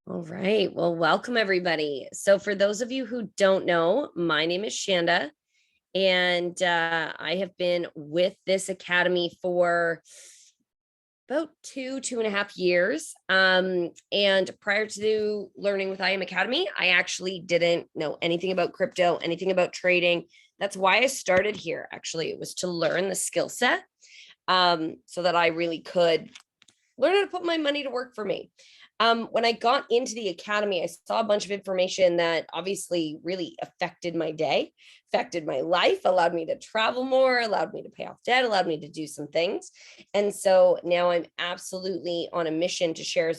All right. Well, welcome everybody. So, for those of you who don't know, my name is Shanda, and I have been with this academy for about 2.5 years. And prior to learning with IM Academy, I actually didn't know anything about crypto, anything about trading. That's why I started here. Actually, it was to learn the skill set, so that I really could learn how to put my money to work for me. When I got into the academy, I saw a bunch of information that obviously really affected my day, affected my life, allowed me to travel more, allowed me to pay off debt, allowed me to do some things. And so now I'm absolutely on a mission to share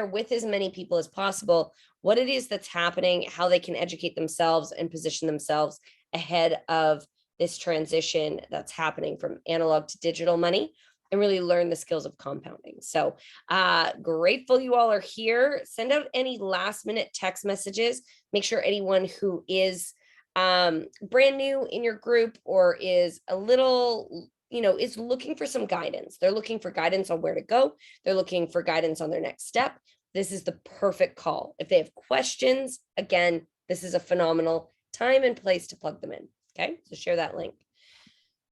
with as many people as possible what it is that's happening, how they can educate themselves and position themselves ahead of this transition that's happening from analog to digital money and really learn the skills of compounding. So grateful you all are here. Send out any last minute text messages. Make sure anyone who is brand new in your group or is a little, is looking for some guidance. They're looking for guidance on where to go. They're looking for guidance on their next step. This is the perfect call. If they have questions, again, this is a phenomenal time and place to plug them in. Okay, so share that link.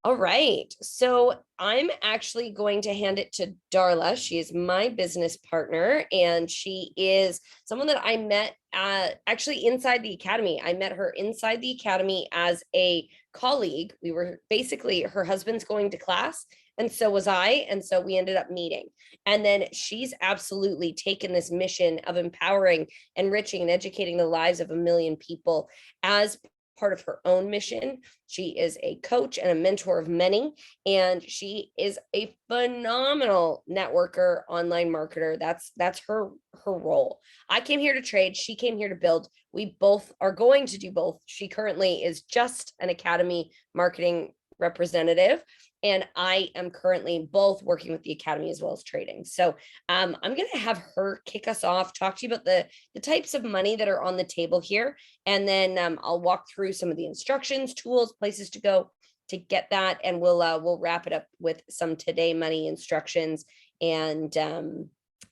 All right. So I'm actually going to hand it to Darla. She is my business partner, and she is someone that I met actually inside the academy. I met her inside the academy as a colleague. We were basically, her husband's going to class, and so was I. And so we ended up meeting. And then she's absolutely taken this mission of empowering, enriching, and educating the lives of a million people as part of her own mission. She is a coach and a mentor of many, and she is a phenomenal networker, online marketer. That's her role. I came here to trade. She came here to build. We both are going to do both. She currently is just an academy marketing representative, and I am currently both working with the academy as well as trading. So I'm going to have her kick us off, talk to you about the types of money that are on the table here, and then I'll walk through some of the instructions, tools, places to go to get that, and we'll wrap it up with some today money instructions and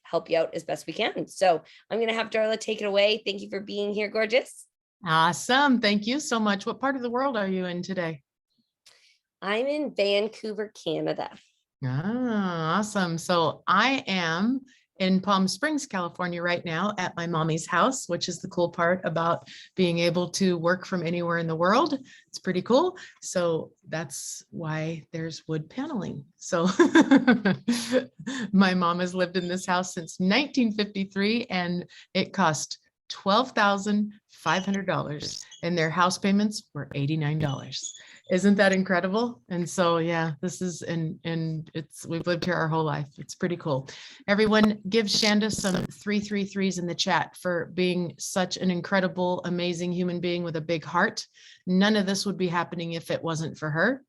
help you out as best we can. So I'm going to have Darla take it away. Thank you for being here, gorgeous. Awesome. Thank you so much. What part of the world are you in today? I'm in Vancouver, Canada. Awesome. So I am in Palm Springs, California right now at my mommy's house, which is the cool part about being able to work from anywhere in the world. It's pretty cool. So that's why there's wood paneling. So my mom has lived in this house since 1953, and it cost $12,500 and their house payments were $89. Isn't that incredible? And so, yeah, this is, and we've lived here our whole life. It's pretty cool. Everyone give Shanda some 333s in the chat for being such an incredible, amazing human being with a big heart. None of this would be happening if it wasn't for her,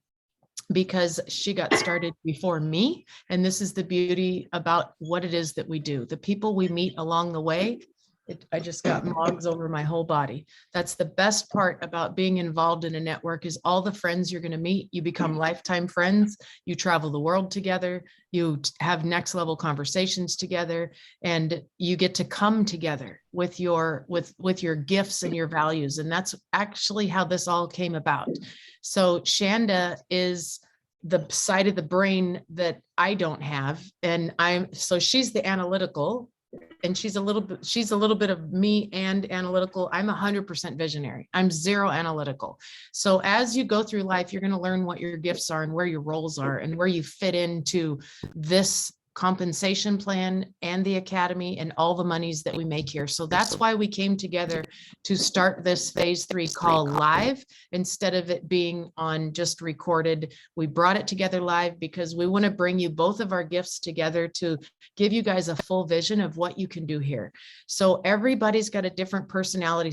because she got started before me. And this is the beauty about what it is that we do. The people we meet along the way, I just got mogs over my whole body. That's the best part about being involved in a network, is all the friends you're going to meet. You become lifetime friends. You travel the world together. You have next level conversations together, and you get to come together with your gifts and your values. And that's actually how this all came about. So Shanda is the side of the brain that I don't have. And so she's the analytical, and she's a little bit of me and analytical. I'm 100% visionary. I'm zero analytical. So as you go through life, you're going to learn what your gifts are and where your roles are and where you fit into this compensation plan and the academy and all the monies that we make here. So that's why we came together to start this phase 3 call live instead of it being on just recorded. We brought it together live because we want to bring you both of our gifts together to give you guys a full vision of what you can do here. So everybody's got a different personality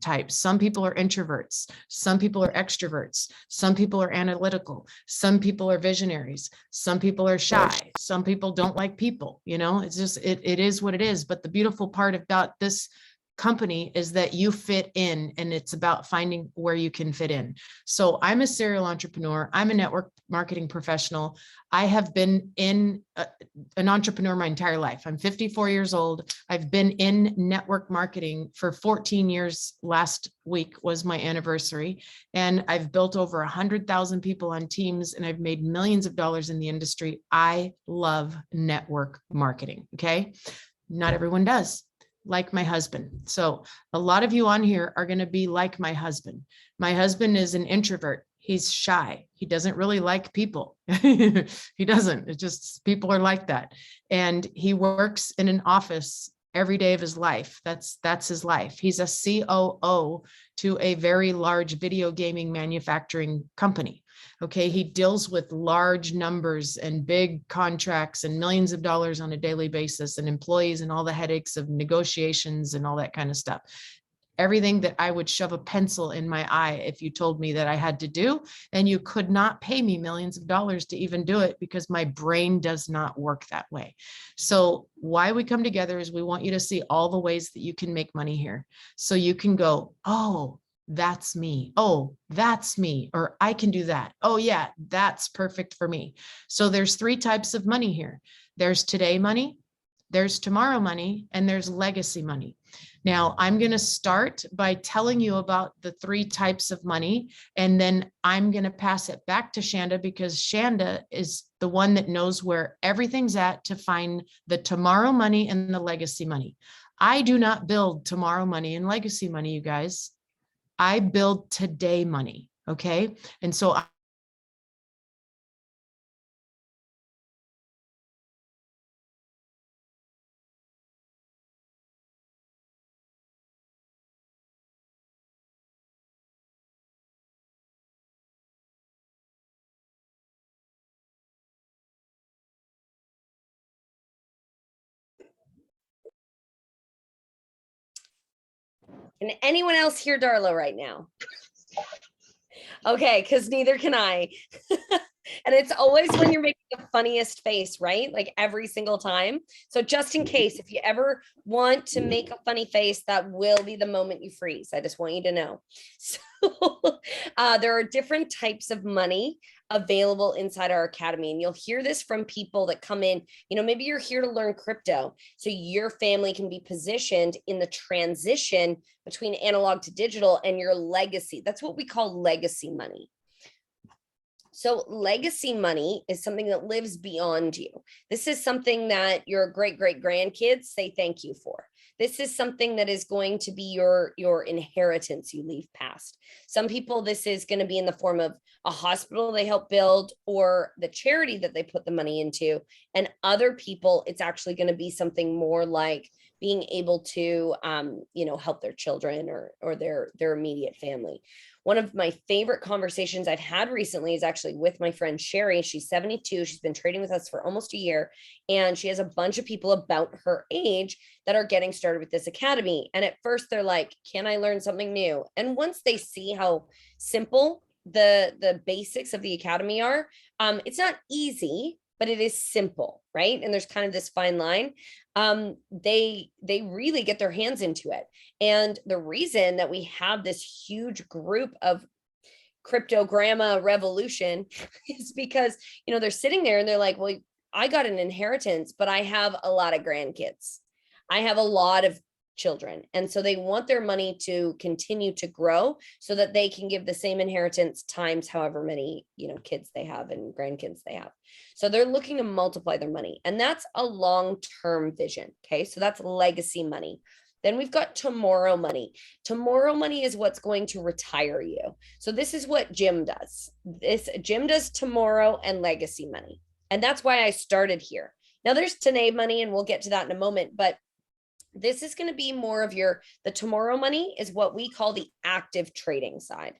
type. Some people are introverts, some people are extroverts, some people are analytical, some people are visionaries, some people are shy, some people don't like people. It's just, it is what it is. But the beautiful part about this company is that you fit in, and it's about finding where you can fit in. So I'm a serial entrepreneur. I'm a network marketing professional. I have been an entrepreneur my entire life. I'm 54 years old. I've been in network marketing for 14 years. Last week was my anniversary, and I've built over 100,000 people on teams, and I've made millions of dollars in the industry. I love network marketing. Okay. Not everyone does, like my husband. So a lot of you on here are going to be like my husband. My husband is an introvert. He's shy. He doesn't really like people. He doesn't. It's just people are like that. And he works in an office every day of his life. That's his life. He's a COO to a very large video gaming manufacturing company. Okay, he deals with large numbers and big contracts and millions of dollars on a daily basis, and employees and all the headaches of negotiations and all that kind of stuff. Everything that I would shove a pencil in my eye if you told me that I had to do, and you could not pay me millions of dollars to even do it, because my brain does not work that way. So why we come together is we want you to see all the ways that you can make money here. So you can go, oh, that's me. Oh, that's me. Or I can do that. Oh yeah, that's perfect for me. So there's 3 types of money here. There's today money, there's tomorrow money, and there's legacy money. Now, I'm going to start by telling you about the 3 types of money, and then I'm going to pass it back to Shanda, because Shanda is the one that knows where everything's at to find the tomorrow money and the legacy money. I do not build tomorrow money and legacy money, you guys. I build today money. Okay. And so Can anyone else hear Darla right now? Okay, because neither can I. And it's always when you're making the funniest face, right? Like every single time. So just in case, if you ever want to make a funny face, that will be the moment you freeze. I just want you to know. So there are different types of money available inside our academy. And you'll hear this from people that come in, maybe you're here to learn crypto. So your family can be positioned in the transition between analog to digital and your legacy. That's what we call legacy money. So legacy money is something that lives beyond you. This is something that your great grandkids say thank you for. This is something that is going to be your inheritance you leave past. Some people, this is going to be in the form of a hospital they help build, or the charity that they put the money into. And other people, it's actually going to be something more like being able to help their children or their immediate family. One of my favorite conversations I've had recently is actually with my friend Sherry. She's 72. She's been trading with us for almost a year, and she has a bunch of people about her age that are getting started with this academy. And at first they're like, can I learn something new? And once they see how simple the basics of the academy are, it's not easy, but it is simple, right? And there's kind of this fine line. They really get their hands into it. And the reason that we have this huge group of cryptogramma revolution is because, they're sitting there and they're like, well, I got an inheritance, but I have a lot of grandkids. I have a lot of children. And so they want their money to continue to grow so that they can give the same inheritance times however many, kids they have and grandkids they have. So they're looking to multiply their money. And that's a long-term vision. Okay. So that's legacy money. Then we've got tomorrow money. Tomorrow money is what's going to retire you. So this is what Jim does. Jim does tomorrow and legacy money. And that's why I started here. Now there's today money, and we'll get to that in a moment, but this is going to be more of the tomorrow money is what we call the active trading side.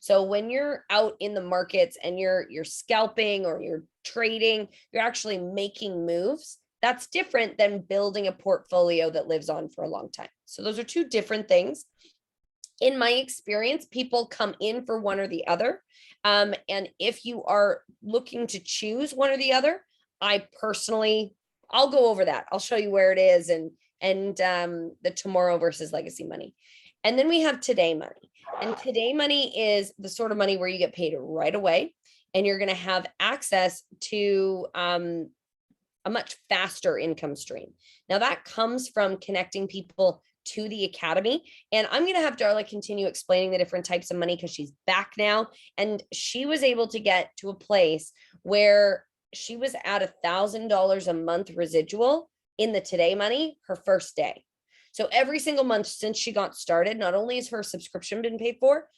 So when you're out in the markets and you're scalping or you're trading, you're actually making moves. That's different than building a portfolio that lives on for a long time. So those are 2 different things. In my experience, people come in for one or the other. And if you are looking to choose one or the other, I'll go over that. I'll show you where it is and and the tomorrow versus legacy money. And then we have today money. And today money is the sort of money where you get paid right away, and you're going to have access to a much faster income stream. Now that comes from connecting people to the academy. And I'm going to have Darla continue explaining the different types of money because she's back now. And she was able to get to a place where she was at $1,000 a month residual in the today money her first day. So every single month since she got started, not only has her subscription been paid for,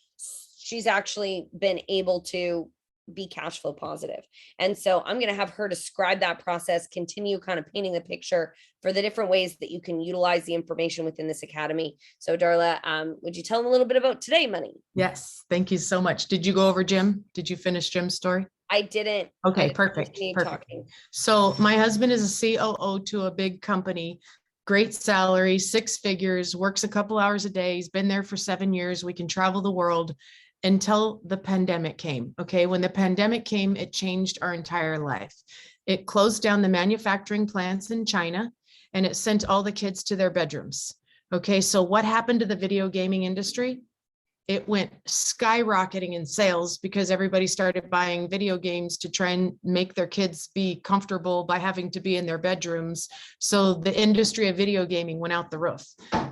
she's actually been able to be cash flow positive. And so I'm going to have her describe that process, continue kind of painting the picture for the different ways that you can utilize the information within this academy. So Darla, would you tell them a little bit about today money? Yes, thank you so much. Did you go over Jim? Did you finish Jim's story? I didn't. Okay, I perfect. continued Perfect. talking. So my husband is a COO to a big company, great salary, 6 figures, works a couple hours a day. He's been there for 7 years. We can travel the world until the pandemic came. Okay. When the pandemic came, it changed our entire life. It closed down the manufacturing plants in China, and it sent all the kids to their bedrooms. Okay. So what happened to the video gaming industry? It went skyrocketing in sales because everybody started buying video games to try and make their kids be comfortable by having to be in their bedrooms. So the industry of video gaming went out the roof.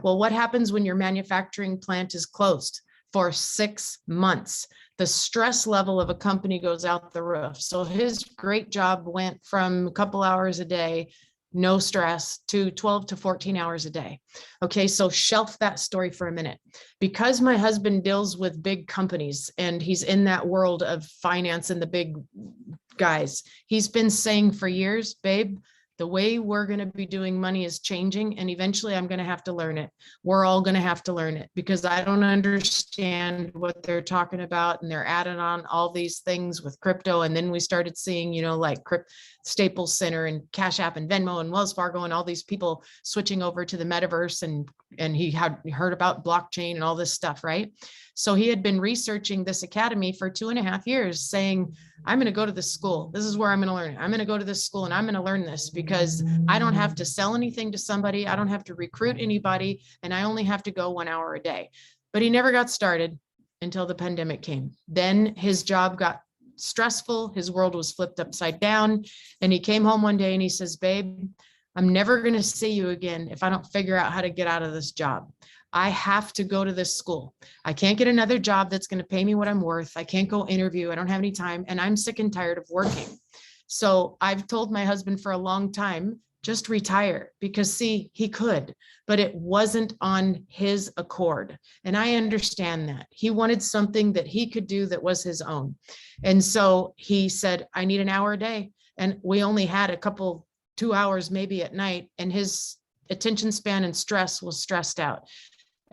Well, what happens when your manufacturing plant is closed for 6 months? The stress level of a company goes out the roof. So his great job went from a couple hours a day, no stress, to 12 to 14 hours a day. Okay, so shelf that story for a minute. Because my husband deals with big companies and he's in that world of finance and the big guys, he's been saying for years, babe, the way we're going to be doing money is changing, and eventually I'm going to have to learn it. We're all going to have to learn it because I don't understand what they're talking about, and they're adding on all these things with crypto. And then we started seeing, like Staples Center and Cash App and Venmo and Wells Fargo and all these people switching over to the metaverse, and he had heard about blockchain and all this stuff, right? So he had been researching this academy for 2.5 years, saying, I'm going to go to this school. This is where I'm going to learn it. I'm going to go to this school and I'm going to learn this because I don't have to sell anything to somebody. I don't have to recruit anybody. And I only have to go 1 hour a day. But he never got started until the pandemic came. Then his job got stressful. His world was flipped upside down. And he came home one day and he says, babe, I'm never going to see you again if I don't figure out how to get out of this job. I have to go to this school. I can't get another job that's going to pay me what I'm worth. I can't go interview. I don't have any time. And I'm sick and tired of working. So I've told my husband for a long time, just retire, because see, he could, but it wasn't on his accord. And I understand that. He wanted something that he could do that was his own. And so he said, I need an hour a day. And we only had a couple, 2 hours maybe at night, and his attention span and stress was stressed out.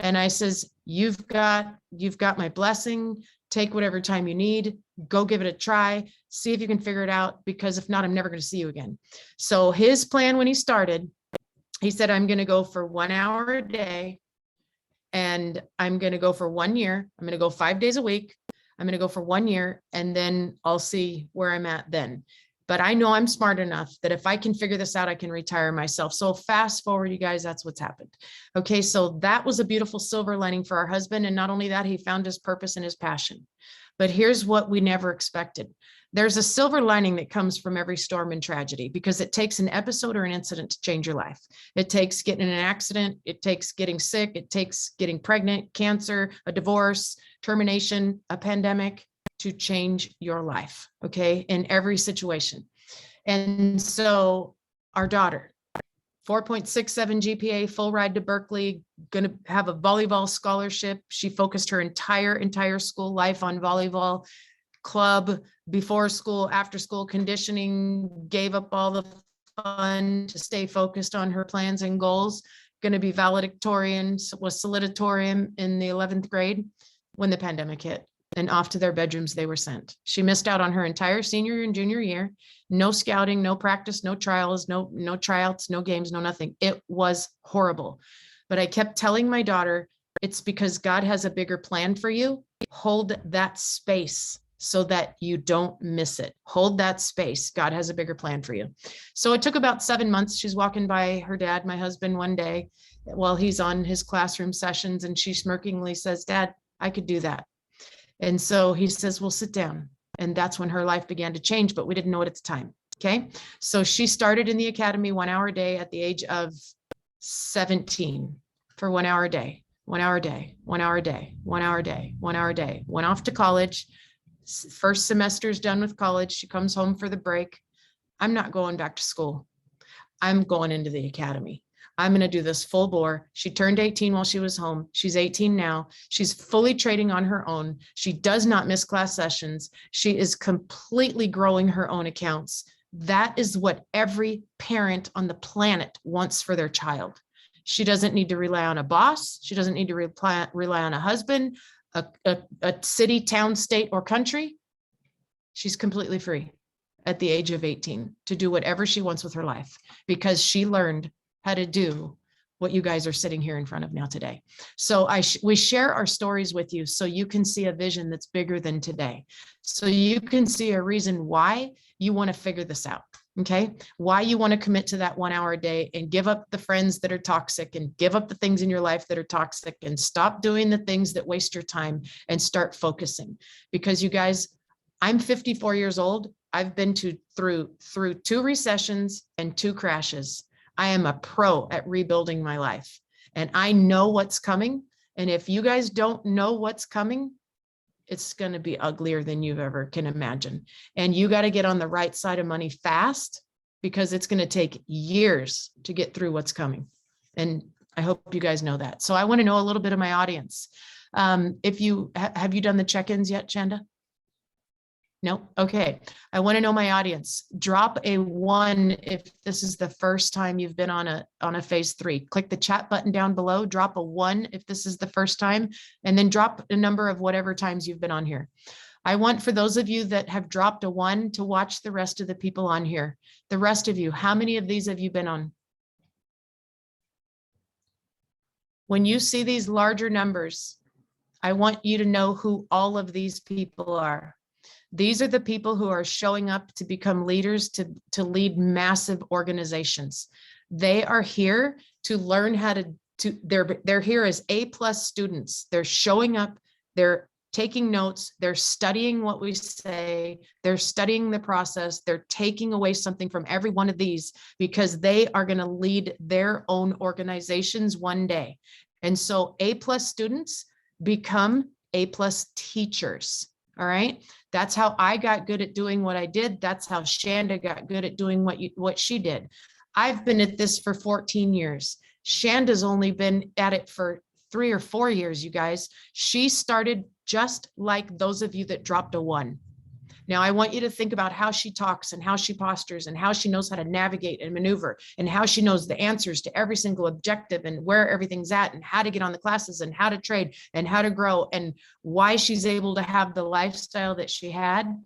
And I says, you've got my blessing. Take whatever time you need, go give it a try, see if you can figure it out, because if not, I'm never going to see you again. So his plan when he started, he said, I'm going to go for 1 hour a day, and I'm going to go for 1 year. I'm going to go 5 days a week. I'm going to go for 1 year, and then I'll see where I'm at then. But I know I'm smart enough that if I can figure this out, I can retire myself. So fast forward, you guys, that's what's happened. Okay, so that was a beautiful silver lining for our husband. And not only that, he found his purpose and his passion. But here's what we never expected. There's a silver lining that comes from every storm and tragedy, because it takes an episode or an incident to change your life. It takes getting in an accident. It takes getting sick. It takes getting pregnant, cancer, a divorce, termination, a pandemic, to change your life, okay, in every situation. And so our daughter, 4.67 GPA, full ride to Berkeley, going to have a volleyball scholarship. She focused her entire school life on volleyball, club, before school, after school conditioning, gave up all the fun to stay focused on her plans and goals. Going to be valedictorian, was salutatorian in the 11th grade when the pandemic hit. And off to their bedrooms they were sent. She missed out on her entire senior and junior year. No scouting, no practice, no trials, no tryouts, no games, no nothing. It was horrible. But I kept telling my daughter, it's because God has a bigger plan for you. Hold that space. so that you don't miss it. Hold that space. God has a bigger plan for you. So it took about 7 months. She's walking by her dad, my husband, one day while he's on his classroom sessions, and she smirkingly says, "Dad, I could do that." And so he says, "Well, sit down." And that's when her life began to change, but we didn't know it at the time. Okay. So she started in the academy 1 hour a day at the age of 17 for 1 hour a day, 1 hour a day, 1 hour a day, 1 hour a day, 1 hour a day, went off to college. First semester's done with college. She comes home for the break. "I'm not going back to school. I'm going into the academy. I'm going to do this full bore." She turned 18 while she was home. She's 18 now. She's fully trading on her own. She does not miss class sessions. She is completely growing her own accounts. That is what every parent on the planet wants for their child. She doesn't need to rely on a boss. She doesn't need to rely on a husband, a city, town, state, or country. She's completely free at the age of 18 to do whatever she wants with her life, because she learned how to do what you guys are sitting here in front of now today. So we share our stories with you so you can see a vision that's bigger than today. So you can see a reason why you want to figure this out. Okay. Why you want to commit to that 1 hour a day and give up the friends that are toxic and give up the things in your life that are toxic and stop doing the things that waste your time and start focusing. Because you guys, I'm 54 years old. I've been through 2 recessions and 2 crashes. I am a pro at rebuilding my life, and I know what's coming. And if you guys don't know what's coming, it's going to be uglier than you've ever can imagine. And you got to get on the right side of money fast, because it's going to take years to get through what's coming. And I hope you guys know that. So I want to know a little bit of my audience. If you have you done the check-ins yet, Chanda? No. Okay. I want to know my audience. Drop a 1 if this is the first time you've been on a phase 3. Click the chat button down below. Drop a 1 if this is the first time, and then drop a number of whatever times you've been on here. I want for those of you that have dropped a 1 to watch the rest of the people on here. The rest of you, how many of these have you been on? When you see these larger numbers, I want you to know who all of these people are. These are the people who are showing up to become leaders, to lead massive organizations. They are here to learn how they're here as A+ students. They're showing up, they're taking notes, they're studying what we say, they're studying the process, they're taking away something from every one of these, because they are going to lead their own organizations one day. And so A+ students become A+ teachers. All right. That's how I got good at doing what I did. That's how Shanda got good at doing what she did. I've been at this for 14 years. Shanda's only been at it for 3 or 4 years, you guys. She started just like those of you that dropped a 1. Now, I want you to think about how she talks and how she postures and how she knows how to navigate and maneuver and how she knows the answers to every single objective and where everything's at and how to get on the classes and how to trade and how to grow and why she's able to have the lifestyle that she had.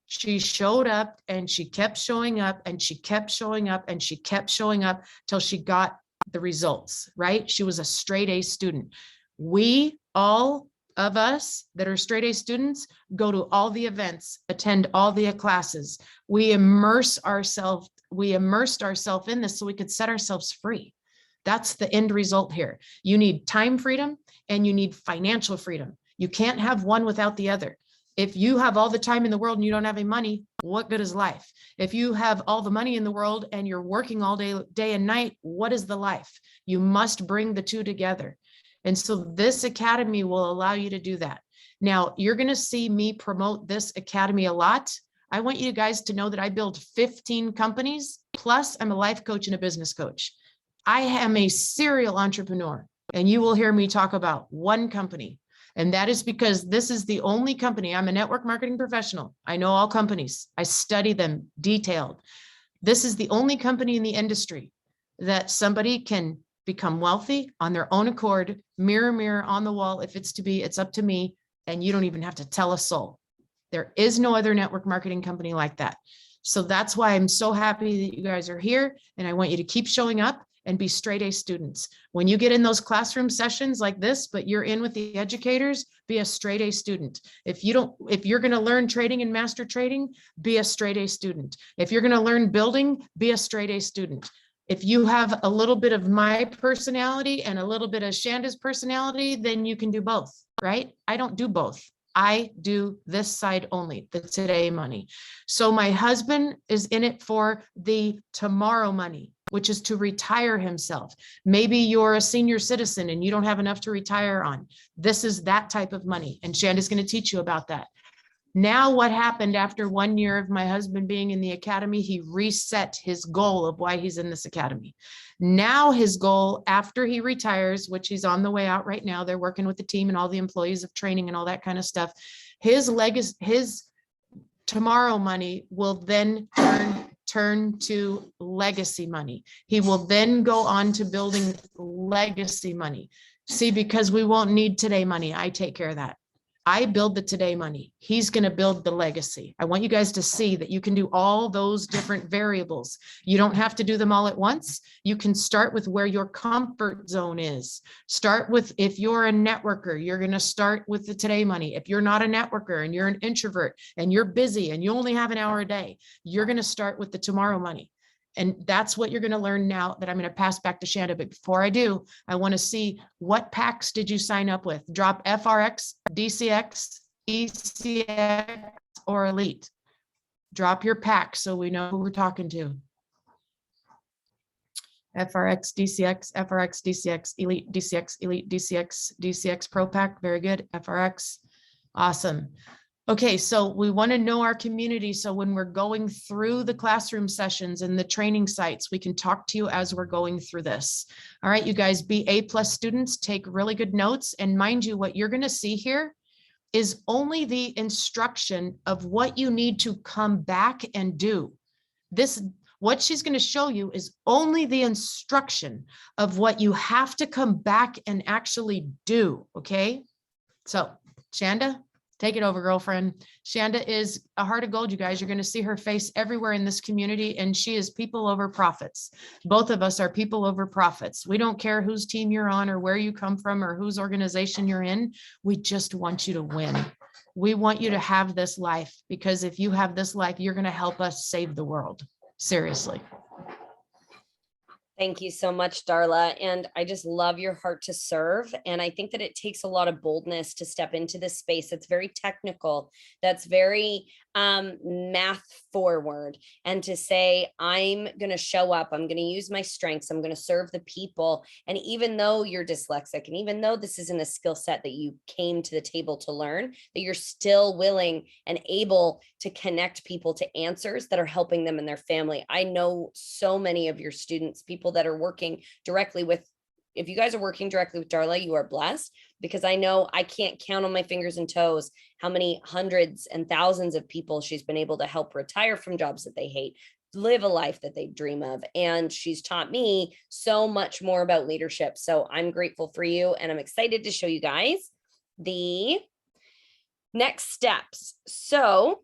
She showed up and she kept showing up and she kept showing up and she kept showing up till she got the results, right? She was a straight A student. We all of us that are straight A students go to all the events, attend all the classes. We immersed ourselves in this so we could set ourselves free. That's the end result here. You need time freedom and you need financial freedom. You can't have one without the other. If you have all the time in the world and you don't have any money, what good is life? If you have all the money in the world and you're working all day and night, what is the life? You must bring the 2 together. And so this academy will allow you to do that. Now, you're going to see me promote this academy a lot. I want you guys to know that I build 15 companies, plus I'm a life coach and a business coach. I am a serial entrepreneur, and you will hear me talk about one company. And that is because this is the only company. I'm a network marketing professional. I know all companies. I study them detailed. This is the only company in the industry that somebody can become wealthy on their own accord, mirror, mirror on the wall. If it's to be, it's up to me. And you don't even have to tell a soul. There is no other network marketing company like that. So that's why I'm so happy that you guys are here. And I want you to keep showing up. and be straight A students. When you get in those classroom sessions like this, but you're in with the educators, be a straight A student. If you're going to learn trading and master trading, be a straight A student. If you're going to learn building, be a straight A student. If you have a little bit of my personality and a little bit of Shanda's personality, then you can do both, right? I don't do both. I do this side only, the today money. So my husband is in it for the tomorrow money, which is to retire himself. Maybe you're a senior citizen and you don't have enough to retire on. This is that type of money. And Shanda's going to teach you about that. Now, what happened after 1 year of my husband being in the academy, he reset his goal of why he's in this academy. Now his goal after he retires, which he's on the way out right now, they're working with the team and all the employees of training and all that kind of stuff. His legacy, his tomorrow money will then turn to legacy money. He will then go on to building legacy money. See, because we won't need today money. I take care of that. I build the today money. He's going to build the legacy. I want you guys to see that you can do all those different variables. You don't have to do them all at once. You can start with where your comfort zone is. Start with, if you're a networker, you're going to start with the today money. If you're not a networker and you're an introvert and you're busy and you only have an hour a day, you're going to start with the tomorrow money. And that's what you're going to learn now that I'm going to pass back to Shanda. But before I do, I want to see, what packs did you sign up with? Drop FRX, DCX, ECX, or Elite. Drop your pack so we know who we're talking to. FRX, DCX, FRX, DCX, Elite, DCX, Elite, DCX, DCX Pro Pack. Very good. FRX. Awesome. Okay, so we want to know our community. So when we're going through the classroom sessions and the training sites, we can talk to you as we're going through this. All right, you guys, be A+ students, take really good notes. And mind you, what you're going to see here is only the instruction of what you need to come back and do. This, what she's going to show you is only the instruction of what you have to come back and actually do. Okay, so Shanda, take it over, girlfriend. Shanda is a heart of gold, you guys. You're going to see her face everywhere in this community, and she is people over profits. Both of us are people over profits. We don't care whose team you're on or where you come from or whose organization you're in. We just want you to win. We want you to have this life, because if you have this life, you're going to help us save the world. Seriously. Thank you so much, Darla. And I just love your heart to serve. And I think that it takes a lot of boldness to step into this space. That's very technical. That's very math forward. And to say, I'm going to show up, I'm going to use my strengths, I'm going to serve the people. And even though you're dyslexic, and even though this isn't a skill set that you came to the table to learn, that you're still willing and able to connect people to answers that are helping them and their family. I know so many of your students, people that are working directly with, if you guys are working directly with Darla, you are blessed, because I know I can't count on my fingers and toes how many hundreds and thousands of people she's been able to help retire from jobs that they hate, live a life that they dream of. And she's taught me so much more about leadership. So I'm grateful for you. And I'm excited to show you guys the next steps. So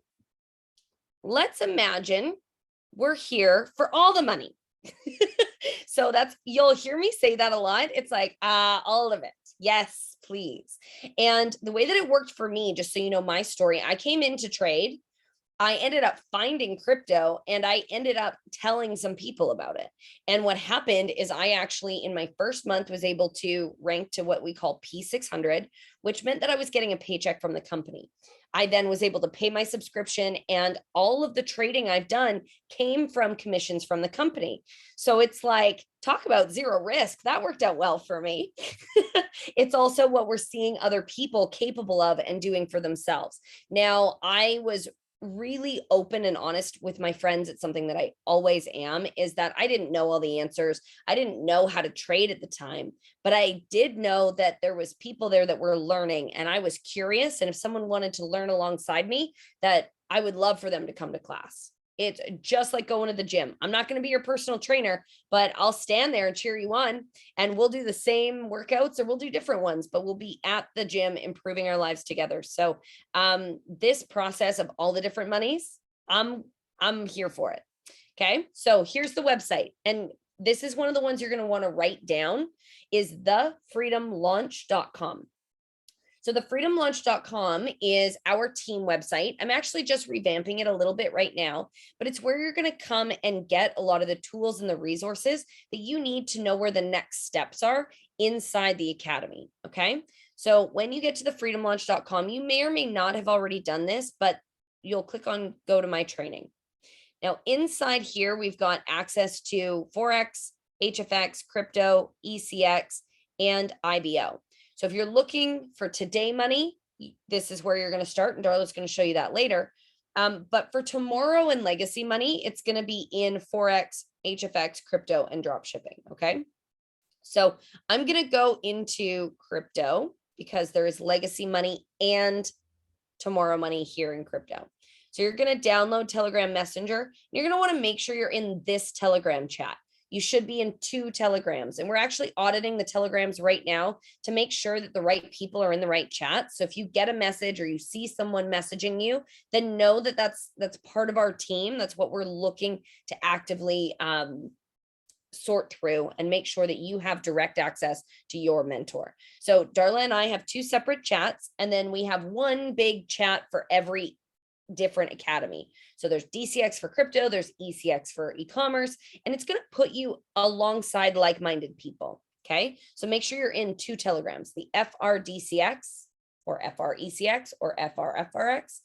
let's imagine we're here for all the money. So that's, you'll hear me say that a lot. It's like, all of it. Yes, please. And the way that it worked for me, just so you know my story, I came into trade. I ended up finding crypto and I ended up telling some people about it. And what happened is I actually, in my first month, was able to rank to what we call P600, which meant that I was getting a paycheck from the company. I then was able to pay my subscription, and all of the trading I've done came from commissions from the company. So it's like, talk about zero risk. That worked out well for me. It's also what we're seeing other people capable of and doing for themselves. Now, I was really open and honest with my friends. It's something that I always am, is that I didn't know all the answers. I didn't know how to trade at the time, but I did know that there was people there that were learning, and I was curious. And if someone wanted to learn alongside me, that I would love for them to come to class. It's just like going to the gym. I'm not going to be your personal trainer, but I'll stand there and cheer you on, and we'll do the same workouts, or we'll do different ones, but we'll be at the gym improving our lives together. So this process of all the different monies, I'm here for it. Okay. So here's the website. And this is one of the ones you're going to want to write down, is thefreedomlaunch.com. So thefreedomlaunch.com is our team website. I'm actually just revamping it a little bit right now, but it's where you're going to come and get a lot of the tools and the resources that you need to know where the next steps are inside the academy. Okay. So when you get to thefreedomlaunch.com, you may or may not have already done this, but you'll click on go to my training. Now inside here, we've got access to Forex, HFX, crypto, ECX, and IBO. So if you're looking for today money, this is where you're going to start, and Darla's going to show you that later. But for tomorrow and legacy money, it's going to be in Forex, HFX, crypto, and drop shipping. Okay. So I'm going to go into crypto because there is legacy money and tomorrow money here in crypto. So you're going to download Telegram Messenger. You're going to want to make sure you're in this Telegram chat. You should be in 2 Telegrams, and we're actually auditing the Telegrams right now to make sure that the right people are in the right chat. So if you get a message or you see someone messaging you, then know that that's part of our team. That's what we're looking to actively sort through and make sure that you have direct access to your mentor. So Darla and I have 2 separate chats, and then we have one big chat for every different academy. So there's DCX for crypto, there's ECX for e-commerce, and it's going to put you alongside like-minded people. Okay. So make sure you're in 2 Telegrams, the FRDCX or FRECX or FRFRX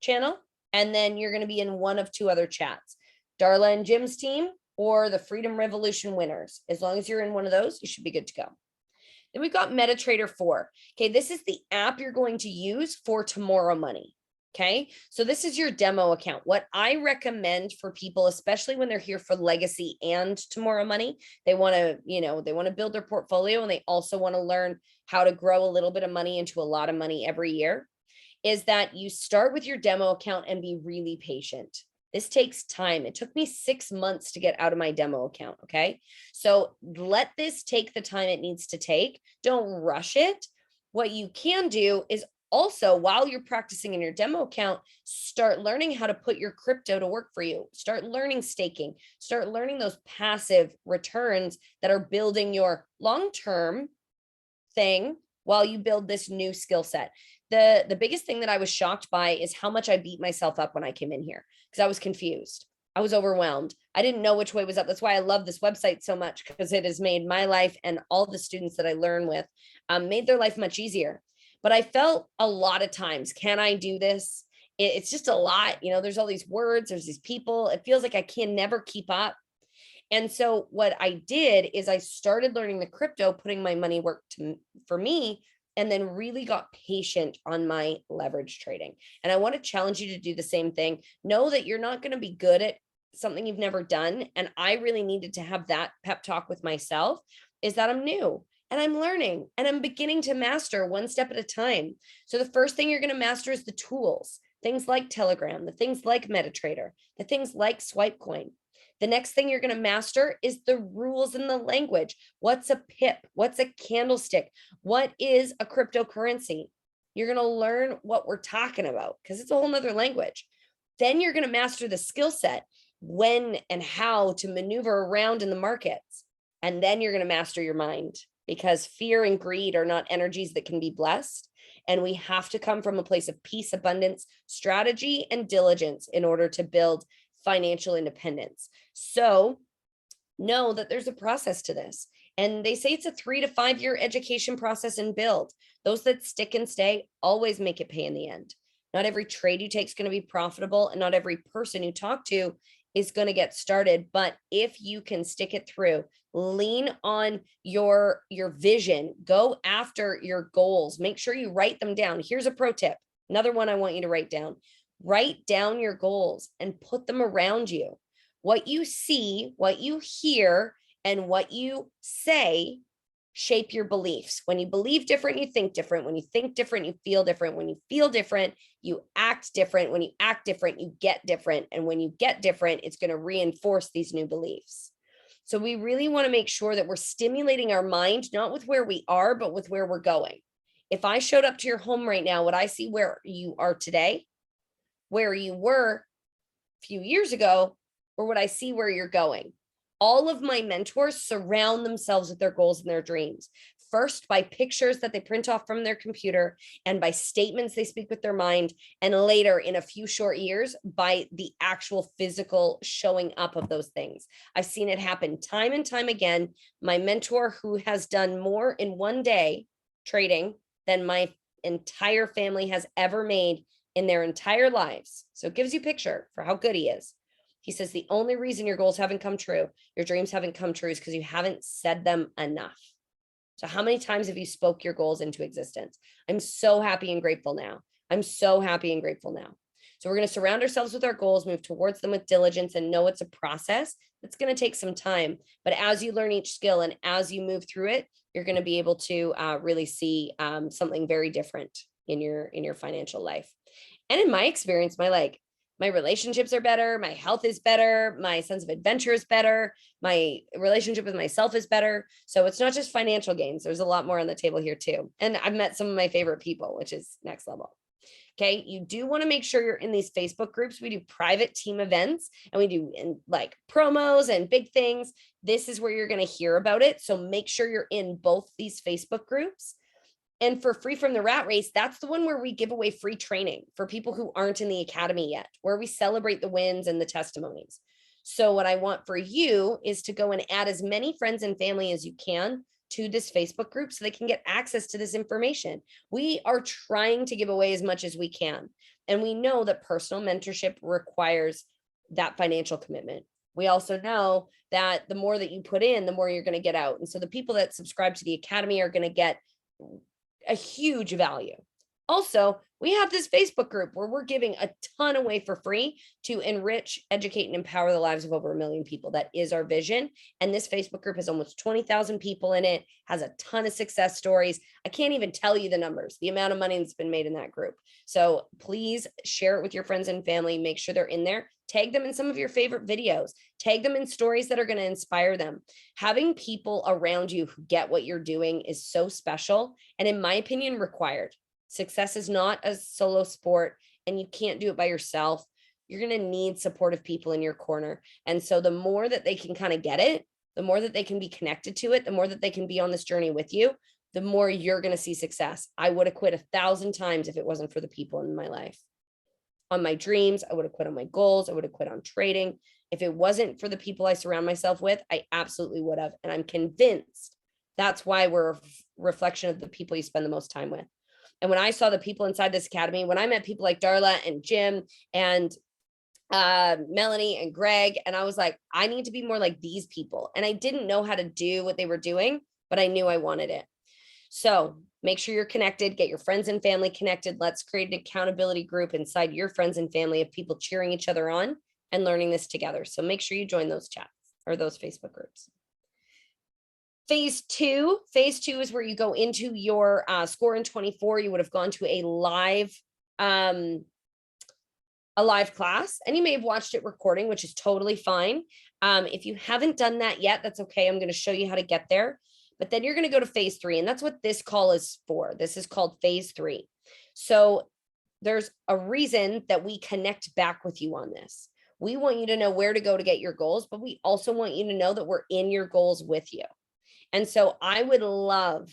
channel. And then you're going to be in one of 2 other chats, Darla and Jim's team or the Freedom Revolution winners. As long as you're in one of those, you should be good to go. Then we've got MetaTrader 4. Okay. This is the app you're going to use for tomorrow money. Okay, so this is your demo account. What I recommend for people, especially when they're here for legacy and tomorrow money, they want to, they want to build their portfolio, and they also want to learn how to grow a little bit of money into a lot of money every year, is that you start with your demo account and be really patient. This takes time. It took me 6 months to get out of my demo account. Okay, so let this take the time it needs to take. Don't rush it. What you can do is also, while you're practicing in your demo account, start learning how to put your crypto to work for you. Start learning staking, start learning those passive returns that are building your long-term thing while you build this new skill set. The biggest thing that I was shocked by is how much I beat myself up when I came in here, because I was confused. I was overwhelmed. I didn't know which way was up. That's why I love this website so much, because it has made my life and all the students that I learn with, made their life much easier. But I felt a lot of times, can I do this? It's just a lot. There's all these words, there's these people. It feels like I can never keep up. And so what I did is I started learning the crypto, putting my money work for me, and then really got patient on my leverage trading. And I want to challenge you to do the same thing. Know that you're not going to be good at something you've never done. And I really needed to have that pep talk with myself, is that I'm new. And I'm learning and I'm beginning to master one step at a time. So the first thing you're going to master is the tools, things like Telegram, the things like MetaTrader, the things like Swipecoin. The next thing you're going to master is the rules and the language. What's a pip? What's a candlestick? What is a cryptocurrency? You're going to learn what we're talking about, because it's a whole nother language. Then you're going to master the skill set, when and how to maneuver around in the markets. And then you're going to master your mind, because fear and greed are not energies that can be blessed. And we have to come from a place of peace, abundance, strategy, and diligence in order to build financial independence. So know that there's a process to this. And they say it's a 3 to 5 year education process and build. Those that stick and stay always make it pay in the end. Not every trade you take is going to be profitable, and not every person you talk to is going to get started. But if you can stick it through, lean on your vision, go after your goals, make sure you write them down. Here's a pro tip. Another one I want you to write down. Write down your goals and put them around you. What you see, what you hear, and what you say shape your beliefs. When you believe different, you think different. When you think different, you feel different. When you feel different, you act different. When you act different, you get different. And when you get different, it's going to reinforce these new beliefs. So we really want to make sure that we're stimulating our mind, not with where we are, but with where we're going. If I showed up to your home right now, would I see where you are today, where you were a few years ago, or would I see where you're going? All of my mentors surround themselves with their goals and their dreams. First, by pictures that they print off from their computer, and by statements they speak with their mind, and later, in a few short years, by the actual physical showing up of those things. I've seen it happen time and time again. My mentor, who has done more in one day trading than my entire family has ever made in their entire lives. So it gives you a picture for how good he is. He says the only reason your goals haven't come true, your dreams haven't come true, is because you haven't said them enough. So how many times have you spoke your goals into existence? I'm so happy and grateful now. I'm so happy and grateful now. So we're going to surround ourselves with our goals, move towards them with diligence, and know it's a process that's going to take some time. But as you learn each skill and as you move through it, you're going to be able to really see something very different in your financial life. And in my experience, my relationships are better, my health is better, my sense of adventure is better, my relationship with myself is better. So it's not just financial gains. There's a lot more on the table here too. And I've met some of my favorite people, which is next level. Okay, you do want to make sure you're in these Facebook groups. We do private team events and we do like promos and big things. This is where you're going to hear about it. So make sure you're in both these Facebook groups. And for Free from the Rat Race, that's the one where we give away free training for people who aren't in the academy yet, where we celebrate the wins and the testimonies. So what I want for you is to go and add as many friends and family as you can to this Facebook group so they can get access to this information. We are trying to give away as much as we can. And we know that personal mentorship requires that financial commitment. We also know that the more that you put in, the more you're going to get out. And so the people that subscribe to the academy are going to get a huge value. Also, we have this Facebook group where we're giving a ton away for free to enrich, educate, and empower the lives of over 1 million people. That is our vision. And this Facebook group has almost 20,000 people in it, has a ton of success stories. I can't even tell you the numbers, the amount of money that's been made in that group. So please share it with your friends and family. Make sure they're in there. Tag them in some of your favorite videos. Tag them in stories that are going to inspire them. Having people around you who get what you're doing is so special, and in my opinion, required. Success is not a solo sport, and you can't do it by yourself. You're going to need supportive people in your corner. And so the more that they can kind of get it, the more that they can be connected to it, the more that they can be on this journey with you, the more you're going to see success. I would have quit 1,000 times if it wasn't for the people in my life. On my dreams, I would have quit on my goals. I would have quit on trading. If it wasn't for the people I surround myself with, I absolutely would have. And I'm convinced that's why we're a reflection of the people you spend the most time with. And when I saw the people inside this academy, when I met people like Darla and Jim and Melanie and Greg, and I was like, I need to be more like these people. And I didn't know how to do what they were doing, but I knew I wanted it. So make sure you're connected, get your friends and family connected. Let's create an accountability group inside your friends and family of people cheering each other on and learning this together. So make sure you join those chats or those Facebook groups. Phase two is where you go into your score in 24. You would have gone to a live class, and you may have watched it recording, which is totally fine. If you haven't done that yet, that's okay. I'm going to show you how to get there. But then you're going to go to phase 3, and that's what this call is for. This is called phase 3. So there's a reason that we connect back with you on this. We want you to know where to go to get your goals, but we also want you to know that we're in your goals with you. And so I would love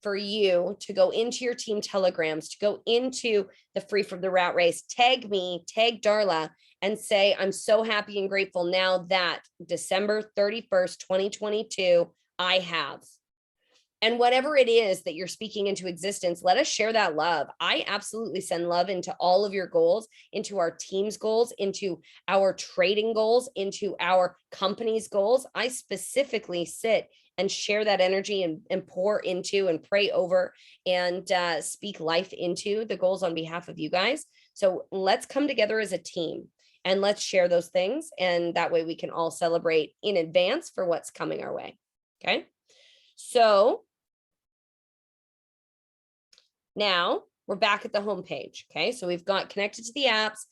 for you to go into your team telegrams, to go into the Free from the Rat Race, tag me, tag Darla, and say, I'm so happy and grateful now that December 31st, 2022, I have. And whatever it is that you're speaking into existence, let us share that love. I absolutely send love into all of your goals, into our team's goals, into our trading goals, into our company's goals. I specifically sit and share that energy and pour into and pray over and speak life into the goals on behalf of you guys. So let's come together as a team and let's share those things. And that way we can all celebrate in advance for what's coming our way. Okay. So now we're back at the home page. Okay. So we've got connected to the apps.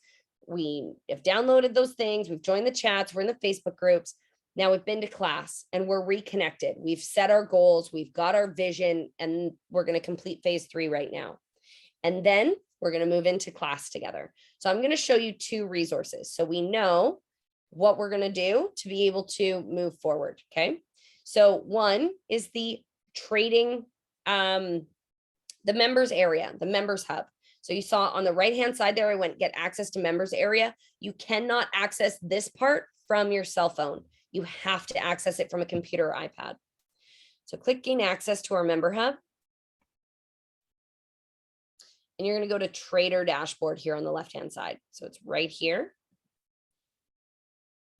We have downloaded those things. We've joined the chats. We're in the Facebook groups. Now we've been to class and we're reconnected. We've set our goals. We've got our vision, and we're going to complete phase 3 right now. And then we're going to move into class together. So I'm going to show you 2 resources. So we know what we're going to do to be able to move forward. Okay. So one is the trading, the members area, the members hub. So you saw on the right-hand side there, I went get access to members area. You cannot access this part from your cell phone. You have to access it from a computer or iPad. So click gain access to our member hub. And you're going to go to trader dashboard here on the left-hand side. So it's right here.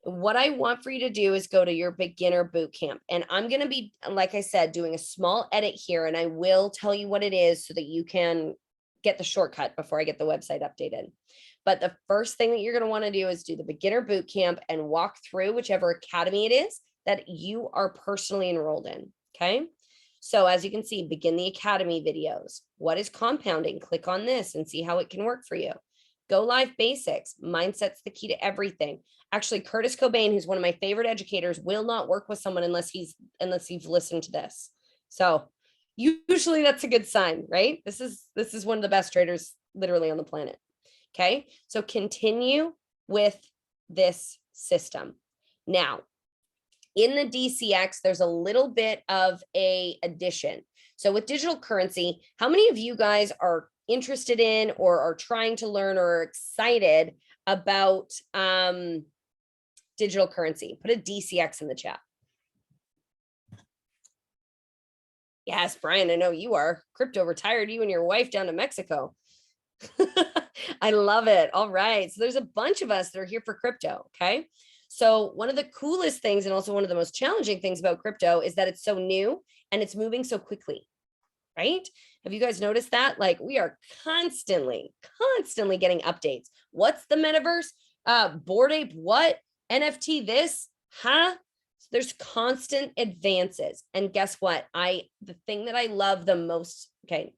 What I want for you to do is go to your beginner bootcamp. And I'm going to be, like I said, doing a small edit here, and I will tell you what it is so that you can get the shortcut before I get the website updated. But the first thing that you're going to want to do is do the beginner bootcamp and walk through whichever academy it is that you are personally enrolled in. Okay. So as you can see, begin the academy videos. What is compounding? Click on this and see how it can work for you. Go live basics. Mindset's the key to everything. Actually, Curtis Cobain, who's one of my favorite educators, will not work with someone unless you've listened to this. So usually that's a good sign, right? This is one of the best traders literally on the planet. Okay. So continue with this system. Now, in the DCX, there's a little bit of a addition. So with digital currency, how many of you guys are interested in or are trying to learn or are excited about digital currency? Put a DCX in the chat. Yes, Brian, I know you are. Crypto retired you and your wife down to Mexico. I love it. All right. So there's a bunch of us that are here for crypto. Okay. So one of the coolest things and also one of the most challenging things about crypto is that it's so new and it's moving so quickly, right? Have you guys noticed that? Like we are constantly getting updates. What's the metaverse? Bored Ape, what? NFT this? Huh? So there's constant advances. And guess what? The thing that I love the most, the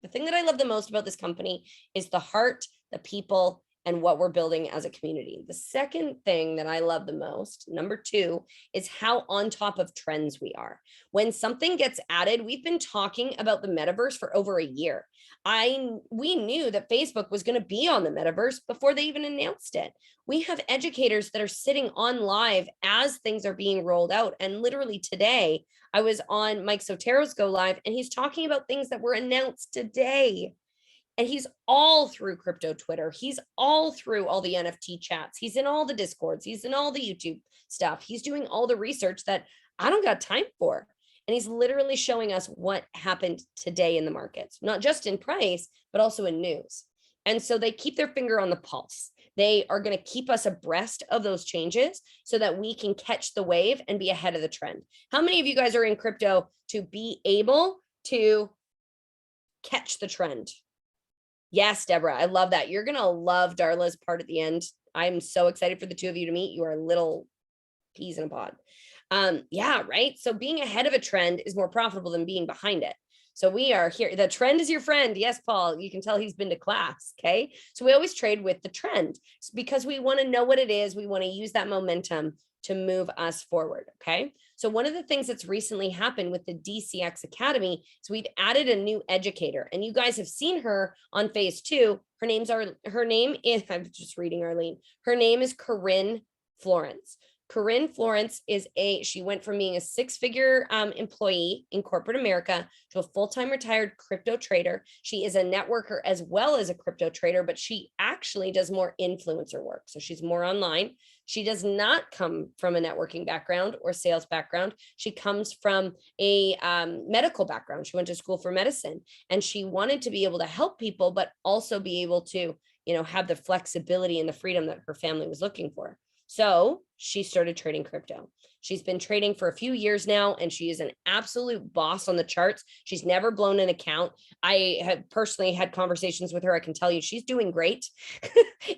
thing that I love the most about this company is the heart, the people, and what we're building as a community. The second thing that I love the most, number two, is how on top of trends we are. When something gets added, we've been talking about the metaverse for over a year. We knew that Facebook was going to be on the metaverse before they even announced it. We have educators that are sitting on live as things are being rolled out. And literally today, I was on Mike Sotero's Go Live, and he's talking about things that were announced today. And he's all through crypto Twitter. He's all through all the NFT chats. He's in all the Discords. He's in all the YouTube stuff. He's doing all the research that I don't got time for. And he's literally showing us what happened today in the markets, not just in price, but also in news. And so they keep their finger on the pulse. They are going to keep us abreast of those changes so that we can catch the wave and be ahead of the trend. How many of you guys are in crypto to be able to catch the trend? Yes, Deborah, I love that. You're going to love Darla's part at the end. I'm so excited for the two of you to meet. You are little peas in a pod. Yeah, right. So being ahead of a trend is more profitable than being behind it. So we are here. The trend is your friend. Yes, Paul, you can tell he's been to class. Okay. So we always trade with the trend because we want to know what it is. We want to use that momentum to move us forward. Okay. So one of the things that's recently happened with the DCX Academy is we've added a new educator, and you guys have seen her on phase 2. Her name is, I'm just reading Arlene. Her name is Corinne Florence. Corinne Florence she went from being a 6-figure employee in corporate America to a full-time retired crypto trader. She is a networker as well as a crypto trader, but she actually does more influencer work. So she's more online. She does not come from a networking background or sales background. She comes from a medical background. She went to school for medicine, and she wanted to be able to help people, but also be able to, have the flexibility and the freedom that her family was looking for. So she started trading crypto. She's been trading for a few years now, and she is an absolute boss on the charts. She's never blown an account. I have personally had conversations with her. I can tell you she's doing great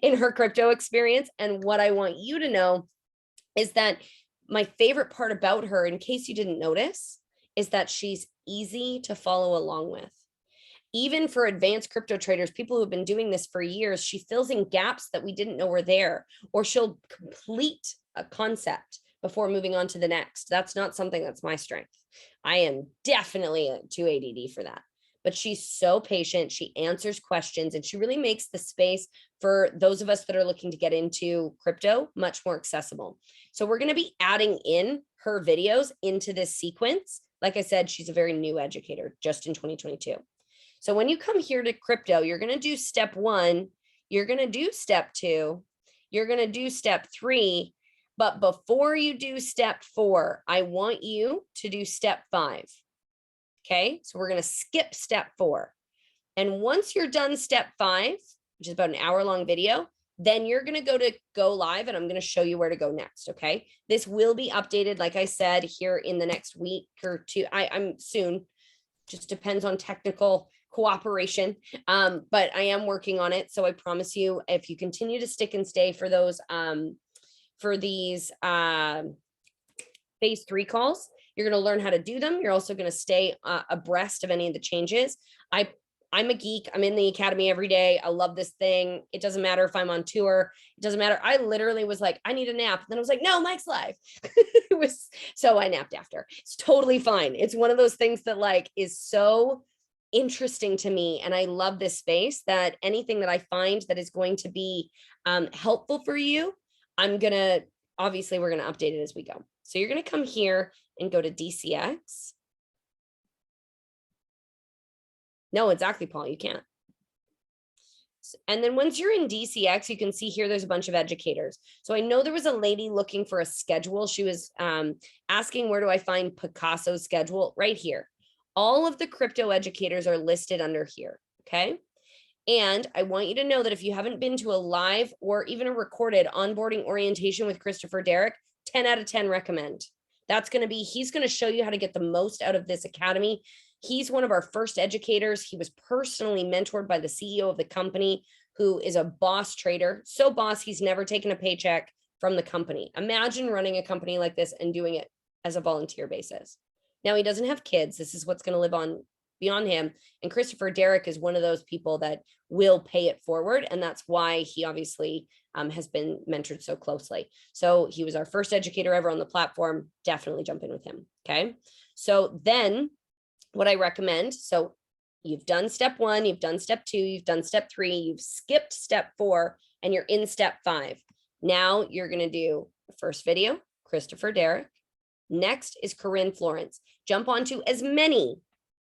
in her crypto experience. And what I want you to know is that my favorite part about her, in case you didn't notice, is that she's easy to follow along with. Even for advanced crypto traders, people who have been doing this for years, she fills in gaps that we didn't know were there, or she'll complete a concept before moving on to the next. That's not something that's my strength. I am definitely too ADD for that. but she's so patient. She answers questions and she really makes the space for those of us that are looking to get into crypto much more accessible. So we're going to be adding in her videos into this sequence. Like I said, she's a very new educator just in 2022. So when you come here to crypto, you're going to do step 1, you're going to do step 2, you're going to do step 3. But before you do step 4, I want you to do step 5. Okay, so we're going to skip step 4. And once you're done step 5, which is about an hour-long video, then you're going to go live and I'm going to show you where to go next. Okay, this will be updated, like I said, here in the next week or two. I'm soon, just depends on technical cooperation. But I am working on it. So I promise you, if you continue to stick and stay for those, for these phase 3 calls, you're going to learn how to do them. You're also going to stay abreast of any of the changes. I'm a geek. I'm in the academy every day. I love this thing. It doesn't matter if I'm on tour. It doesn't matter. I literally was like, I need a nap. And then I was like, no, Mike's live. It was, so I napped after. It's totally fine. It's one of those things that like is so interesting to me. And I love this space, that anything that I find that is going to be helpful for you, obviously we're going to update it as we go. So you're going to come here and go to DCX. No, exactly, Paul, you can't. And then once you're in DCX, you can see here, there's a bunch of educators. So I know there was a lady looking for a schedule. She was asking, where do I find Picasso's schedule? Right here. All of the crypto educators are listed under here, okay? And I want you to know that if you haven't been to a live or even a recorded onboarding orientation with Christopher Derrick, 10 out of 10 recommend. That's going to be, he's going to show you how to get the most out of this academy. He's one of our first educators. He was personally mentored by the CEO of the company, who is a boss trader. So boss, he's never taken a paycheck from the company. Imagine running a company like this and doing it as a volunteer basis. Now, he doesn't have kids. This is what's going to live on beyond him. And Christopher Derrick is one of those people that will pay it forward. And that's why he obviously has been mentored so closely. So he was our first educator ever on the platform. Definitely jump in with him. Okay. So then what I recommend, so you've done step 1, you've done step 2, you've done step 3, you've skipped step 4, and you're in step 5. Now you're going to do the first video, Christopher Derrick. Next is Corinne Florence. Jump onto as many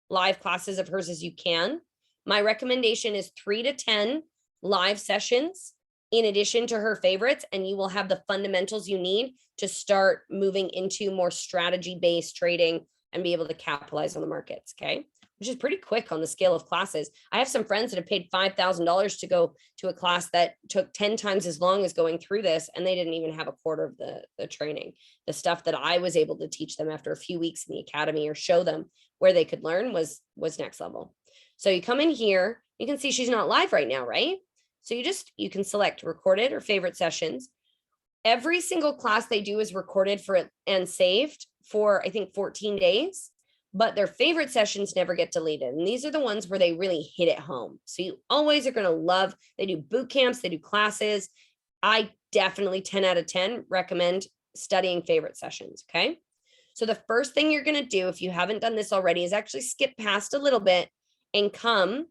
live classes of hers as you can. My recommendation is 3 to 10 live sessions in addition to her favorites, and you will have the fundamentals you need to start moving into more strategy-based trading and be able to capitalize on the markets, okay? Which is pretty quick on the scale of classes. I have some friends that have paid $5,000 to go to a class that took 10 times as long as going through this, and they didn't even have a quarter of the training. The stuff that I was able to teach them after a few weeks in the academy or show them where they could learn was next level. So you come in here, you can see she's not live right now, right? So you can select recorded or favorite sessions. Every single class they do is recorded for and saved for, I think, 14 days, but their favorite sessions never get deleted. And these are the ones where they really hit it home. So you always are going to love, they do boot camps, they do classes. I definitely 10 out of 10 recommend studying favorite sessions. Okay. So the first thing you're going to do, if you haven't done this already, is actually skip past a little bit and come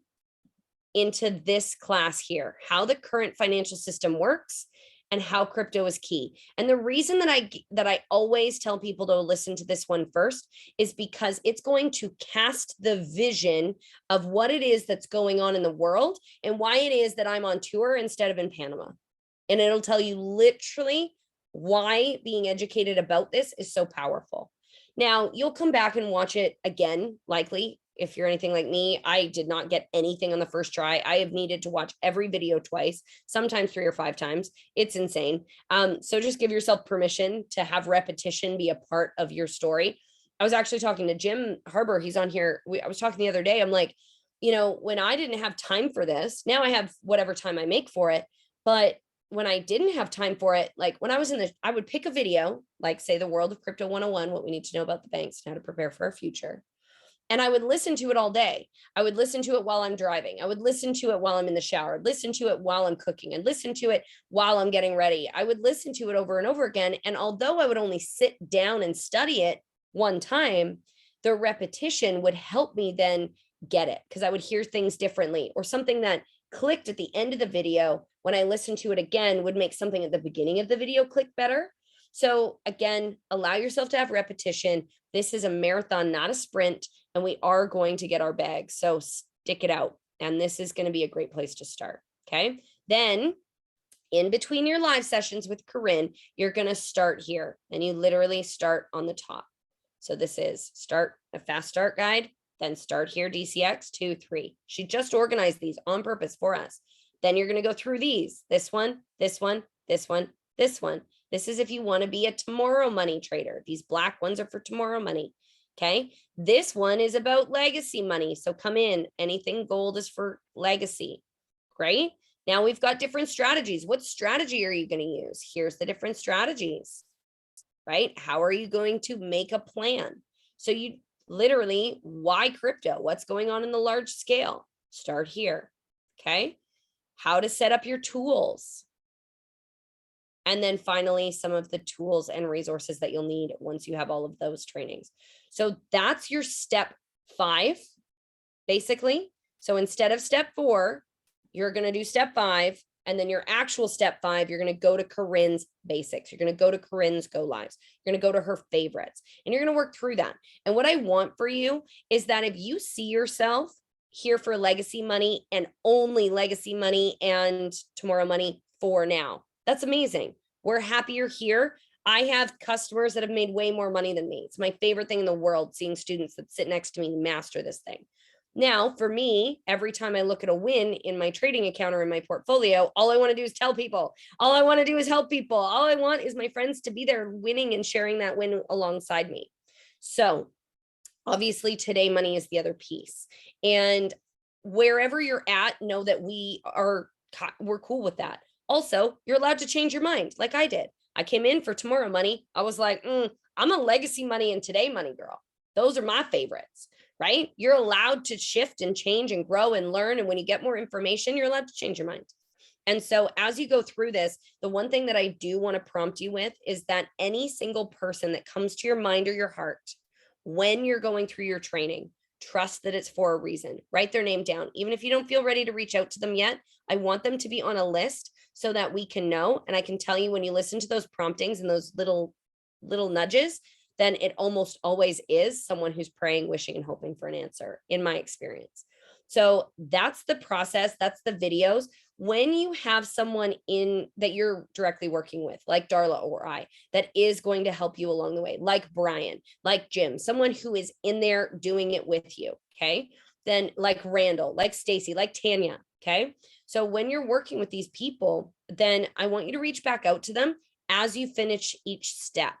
into this class here, how the current financial system works and how crypto is key. And the reason that I always tell people to listen to this one first is because it's going to cast the vision of what it is that's going on in the world and why it is that I'm on tour instead of in Panama. And it'll tell you literally why being educated about this is so powerful. Now, you'll come back and watch it again, likely. If you're anything like me, I did not get anything on the first try. I have needed to watch every video twice, sometimes 3 or 5 times. It's insane. So just give yourself permission to have repetition be a part of your story. I was actually talking to Jim Harbour. He's on here. I was talking the other day. I'm like, when I didn't have time for this, now I have whatever time I make for it. But when I didn't have time for it, like when I was I would pick a video, like say the World of Crypto 101, what we need to know about the banks and how to prepare for our future. And I would listen to it all day. I would listen to it while I'm driving. I would listen to it while I'm in the shower, listen to it while I'm cooking, and listen to it while I'm getting ready. I would listen to it over and over again. And although I would only sit down and study it one time, the repetition would help me then get it, because I would hear things differently, or something that clicked at the end of the video when I listened to it again would make something at the beginning of the video click better. So again, allow yourself to have repetition. This is a marathon, not a sprint, and we are going to get our bags. So stick it out. And this is going to be a great place to start. Okay. Then in between your live sessions with Corinne, you're going to start here, and you literally start on the top. So this is start a fast start guide, then start here, DCX 2, 3. She just organized these on purpose for us. Then you're going to go through these, this one, this one, this one, this one. This is if you want to be a tomorrow money trader. These black ones are for tomorrow money. Okay. This one is about legacy money. So come in, anything gold is for legacy. Great. Now we've got different strategies. What strategy are you going to use? Here's the different strategies, right? How are you going to make a plan? So you literally, why crypto? What's going on in the large scale? Start here. Okay. How to set up your tools. And then finally, some of the tools and resources that you'll need once you have all of those trainings. So that's your step 5, basically. So instead of step 4, you're going to do step 5. And then your actual step 5, you're going to go to Corinne's basics. You're going to go to Corinne's go lives. You're going to go to her favorites, and you're going to work through that. And what I want for you is that if you see yourself here for legacy money and only legacy money and tomorrow money for now, that's amazing. We're happy you're here. I have customers that have made way more money than me. It's my favorite thing in the world, seeing students that sit next to me master this thing. Now, for me, every time I look at a win in my trading account or in my portfolio, all I want to do is tell people. All I want to do is help people. All I want is my friends to be there winning and sharing that win alongside me. So obviously today money is the other piece. And wherever you're at, know that we're cool with that. Also, you're allowed to change your mind like I did. I came in for tomorrow money. I was like, I'm a legacy money and today money girl. Those are my favorites, right? You're allowed to shift and change and grow and learn. And when you get more information, you're allowed to change your mind. And so as you go through this, the one thing that I do want to prompt you with is that any single person that comes to your mind or your heart when you're going through your training, trust that it's for a reason. Write their name down. Even if you don't feel ready to reach out to them yet, I want them to be on a list so that we can know. And I can tell you, when you listen to those promptings and those little nudges, then it almost always is someone who's praying, wishing, and hoping for an answer, in my experience. So that's the process. That's the videos. When you have someone in that you're directly working with, like Darla or I, that is going to help you along the way, like Brian, like Jim, someone who is in there doing it with you. Okay. Then like Randall, like Stacy, like Tanya. Okay. So when you're working with these people, then I want you to reach back out to them as you finish each step.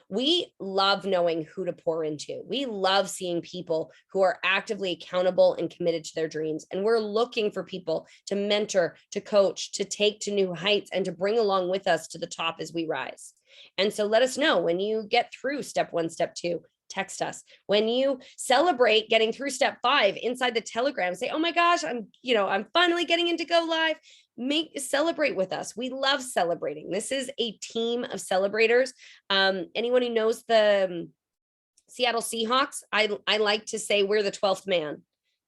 We love knowing who to pour into. We love seeing people who are actively accountable and committed to their dreams. And we're looking for people to mentor, to coach, to take to new heights, and to bring along with us to the top as we rise. And so let us know when you get through step 1, step 2. Text us. When you celebrate getting through step 5 inside the Telegram, say, oh my gosh, I'm finally getting into go live. Celebrate with us. We love celebrating. This is a team of celebrators. Anyone who knows the Seattle Seahawks, I like to say we're the 12th man.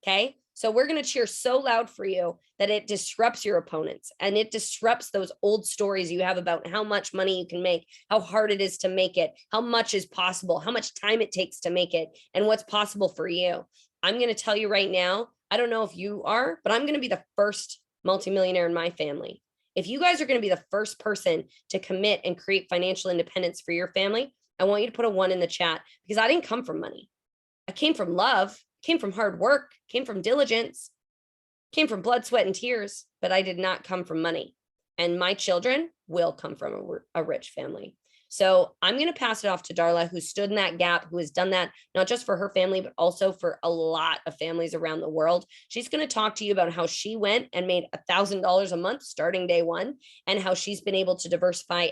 Okay. So we're going to cheer so loud for you that it disrupts your opponents, and it disrupts those old stories you have about how much money you can make, how hard it is to make it, how much is possible, how much time it takes to make it, and what's possible for you. I'm going to tell you right now, I don't know if you are, but I'm going to be the first multimillionaire in my family. If you guys are going to be the first person to commit and create financial independence for your family, I want you to put a 1 in the chat, because I didn't come from money. I came from love, came from hard work, came from diligence, came from blood, sweat, and tears, but I did not come from money. And my children will come from a rich family. So I'm going to pass it off to Darla, who stood in that gap, who has done that, not just for her family, but also for a lot of families around the world. She's going to talk to you about how she went and made $1,000 a month starting day 1, and how she's been able to diversify,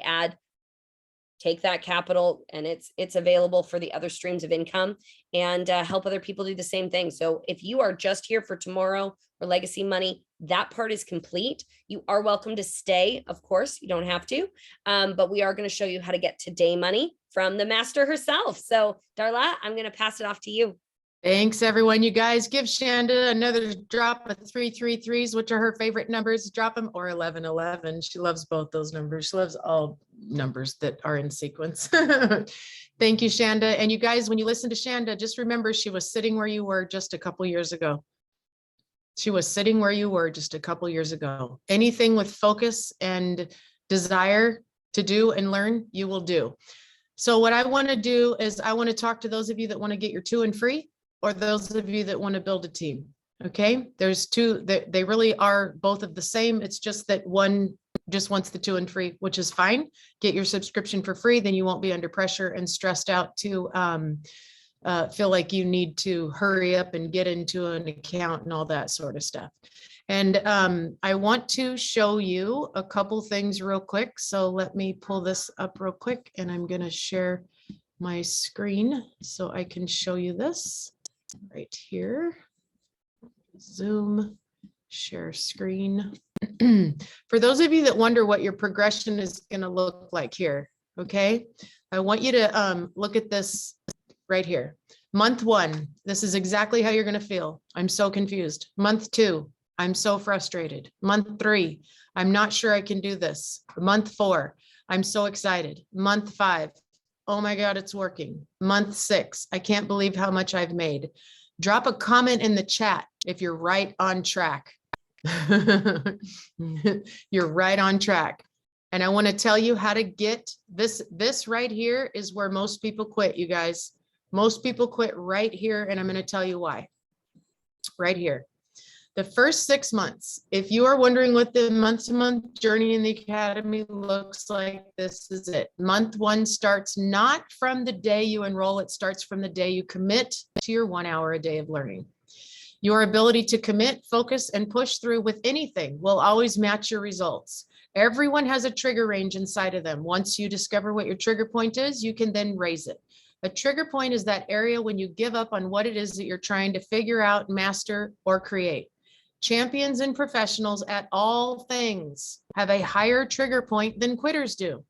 take that capital, and it's available for the other streams of income, and help other people do the same thing. So if you are just here for tomorrow or legacy money, that part is complete. You are welcome to stay. Of course, you don't have to, but we are going to show you how to get today money from the master herself. So Darla, I'm going to pass it off to you. Thanks, everyone. You guys give Shanda another drop of 333s, which are her favorite numbers. Drop them, or 1111. She loves both those numbers. She loves all numbers that are in sequence. Thank you, Shanda. And you guys, when you listen to Shanda, just remember she was sitting where you were just a couple years ago. She was sitting where you were just a couple years ago. Anything with focus and desire to do and learn, you will do. So what I want to do is I want to talk to those of you that want to get your 2 and free, or those of you that want to build a team. Okay, there's two that they really are both of the same. It's just that one just wants the 2 and free, which is fine. Get your subscription for free, then you won't be under pressure and stressed out to feel like you need to hurry up and get into an account and all that sort of stuff. And I want to show you a couple things real quick. So let me pull this up real quick, and I'm going to share my screen so I can show you this right here. Zoom, share screen. For those of you that wonder what your progression is going to look like here, okay, I want you to look at this right here. Month 1, this is exactly how you're going to feel. I'm so confused. Month 2, I'm so frustrated. Month 3, I'm not sure I can do this. Month 4, I'm so excited. Month 5, oh my God, it's working. Month 6, I can't believe how much I've made. Drop a comment in the chat if you're right on track. You're right on track. And I want to tell you how to get this. This right here is where most people quit, you guys. Most people quit right here, and I'm going to tell you why. Right here. The first 6 months, if you are wondering what the month-to-month journey in the academy looks like, this is it. Month 1 starts not from the day you enroll, it starts from the day you commit to your 1 hour a day of learning. Your ability to commit, focus, and push through with anything will always match your results. Everyone has a trigger range inside of them. Once you discover what your trigger point is, you can then raise it. A trigger point is that area when you give up on what it is that you're trying to figure out, master, or create. Champions and professionals at all things have a higher trigger point than quitters do.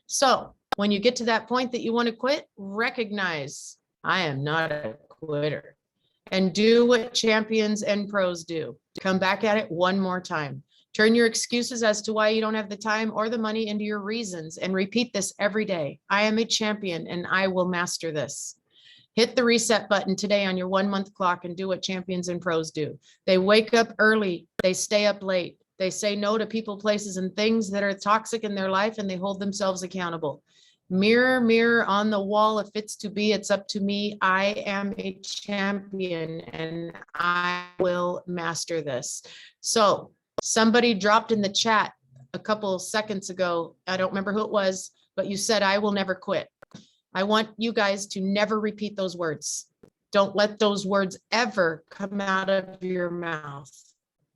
So when you get to that point that you want to quit, recognize I am not a quitter, and do what champions and pros do. Come back at it one more time. Turn your excuses as to why you don't have the time or the money into your reasons, and repeat this every day. I am a champion and I will master this. Hit the reset button today on your 1 month clock and do what champions and pros do. They wake up early, they stay up late, they say no to people, places, and things that are toxic in their life, and they hold themselves accountable. Mirror, mirror on the wall, if it's to be, it's up to me. I am a champion and I will master this. So somebody dropped in the chat a couple seconds ago, I don't remember who it was, but you said, I will never quit. I want you guys to never repeat those words. Don't let those words ever come out of your mouth.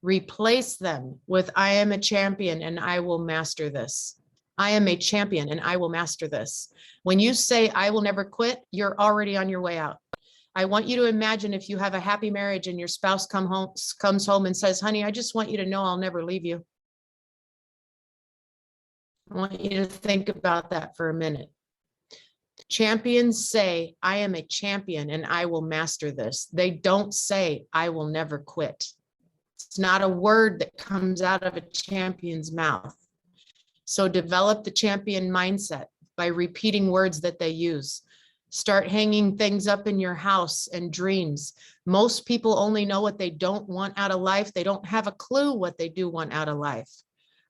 Replace them with, I am a champion and I will master this. I am a champion and I will master this. When you say, I will never quit, you're already on your way out. I want you to imagine if you have a happy marriage and your spouse comes home and says, honey, I just want you to know I'll never leave you. I want you to think about that for a minute. Champions say, I am a champion and I will master this. They don't say, I will never quit. It's not a word that comes out of a champion's mouth. So develop the champion mindset by repeating words that they use. Start hanging things up in your house and dreams. Most people only know what they don't want out of life. They don't have a clue what they do want out of life.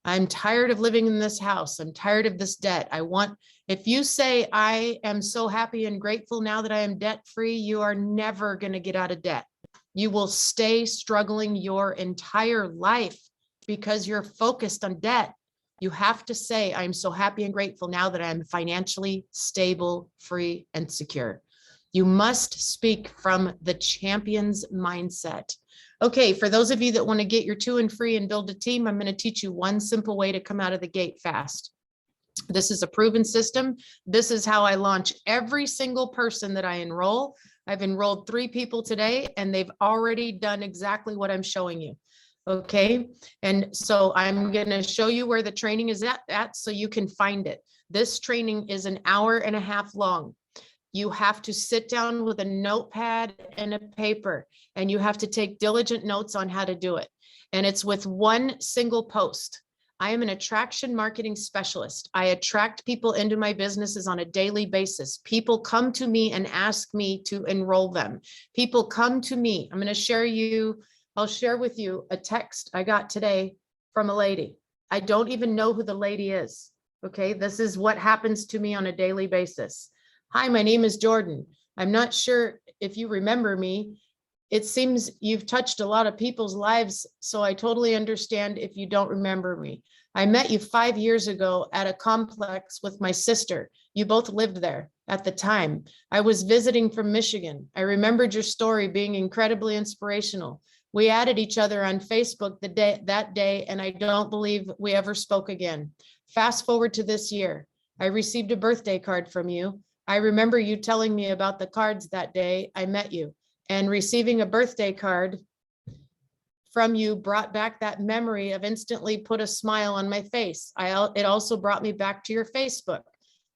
I'm tired of living in this house. I'm tired of this debt. If you say, I am so happy and grateful now that I am debt free, you are never going to get out of debt. You will stay struggling your entire life because you're focused on debt. You have to say, I'm so happy and grateful now that I'm financially stable, free, and secure. You must speak from the champion's mindset. Okay, for those of you that want to get your 2 and free and build a team, I'm going to teach you one simple way to come out of the gate fast. This is a proven system. This is how I launch every single person that I enroll. I've enrolled 3 people today, and they've already done exactly what I'm showing you. Okay, and so I'm going to show you where the training is at so you can find it. This training is an hour and a half long. You have to sit down with a notepad and a paper, and you have to take diligent notes on how to do it. And it's with one single post. I am an attraction marketing specialist. I attract people into my businesses on a daily basis. People come to me and ask me to enroll them. People come to me. I'll share with you a text I got today from a lady. I don't even know who the lady is. Okay, this is what happens to me on a daily basis. Hi, my name is Jordan. I'm not sure if you remember me. It seems you've touched a lot of people's lives, so I totally understand if you don't remember me. I met you 5 years ago at a complex with my sister. You both lived there at the time. I was visiting from Michigan. I remembered your story being incredibly inspirational. We added each other on Facebook that day, and I don't believe we ever spoke again. Fast forward to this year. I received a birthday card from you. I remember you telling me about the cards that day I met you, and receiving a birthday card from you brought back that memory of instantly put a smile on my face. It also brought me back to your Facebook.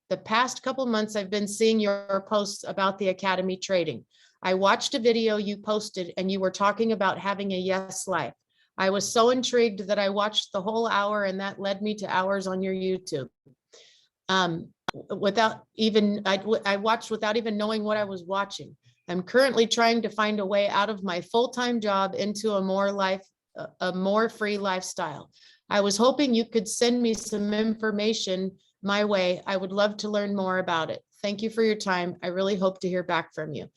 The past couple months, I've been seeing your posts about the Academy trading. I watched a video you posted and you were talking about having a yes life. I was so intrigued that I watched the whole hour, and that led me to hours on your YouTube. I watched without even knowing what I was watching. I'm currently trying to find a way out of my full-time job into a more free lifestyle. I was hoping you could send me some information my way. I would love to learn more about it. Thank you for your time. I really hope to hear back from you.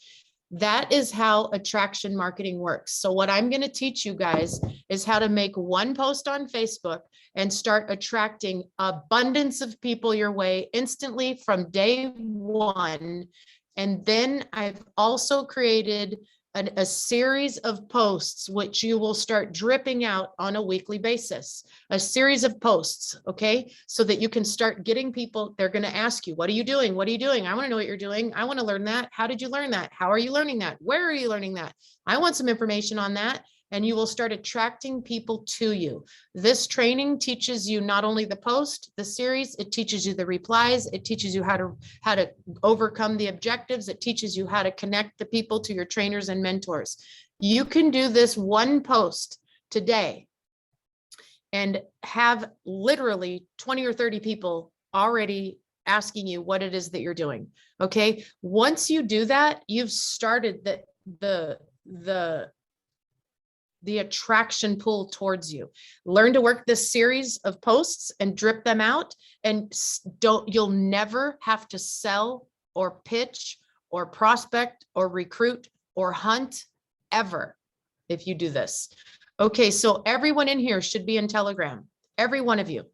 That is how attraction marketing works. So what I'm going to teach you guys is how to make one post on Facebook and start attracting abundance of people your way instantly from day one. And then I've also created a series of posts, which you will start dripping out on a weekly basis, a series of posts. Okay. So that you can start getting people, they're going to ask you, what are you doing? What are you doing? I want to know what you're doing. I want to learn that. How did you learn that? How are you learning that? Where are you learning that? I want some information on that. And you will start attracting people to you. This training teaches you not only the post, the series, it teaches you the replies, it teaches you how to overcome the objectives, it teaches you how to connect the people to your trainers and mentors. You can do this one post today and have literally 20 or 30 people already asking you what it is that you're doing. Okay. Once you do that, you've started the attraction pull towards you. Learn to work this series of posts and drip them out, and you'll never have to sell or pitch or prospect or recruit or hunt ever if you do this. Okay, so everyone in here should be in Telegram. Every one of you.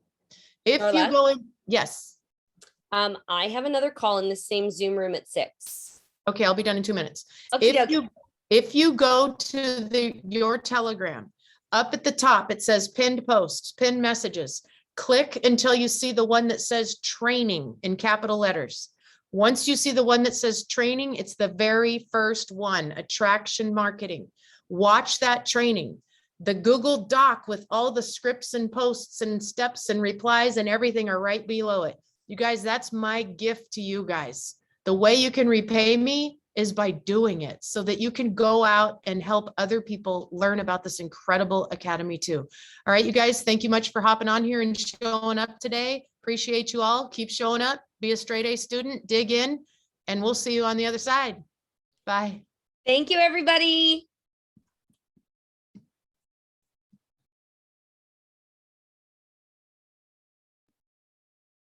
If Carla? you go in, yes. I have another call in the same Zoom room at 6. Okay, I'll be done in 2 minutes. Okay, If you go to your Telegram, up at the top, it says pinned posts, pinned messages. Click until you see the one that says training in capital letters. Once you see the one that says training, it's the very first one, attraction marketing. Watch that training. The Google Doc with all the scripts and posts and steps and replies and everything are right below it. You guys, that's my gift to you guys. The way you can repay me is by doing it so that you can go out and help other people learn about this incredible academy too. All right, you guys, thank you much for hopping on here and showing up today. Appreciate you all. Keep showing up, be a straight A student, dig in, and we'll see you on the other side. Bye. thank you, everybody.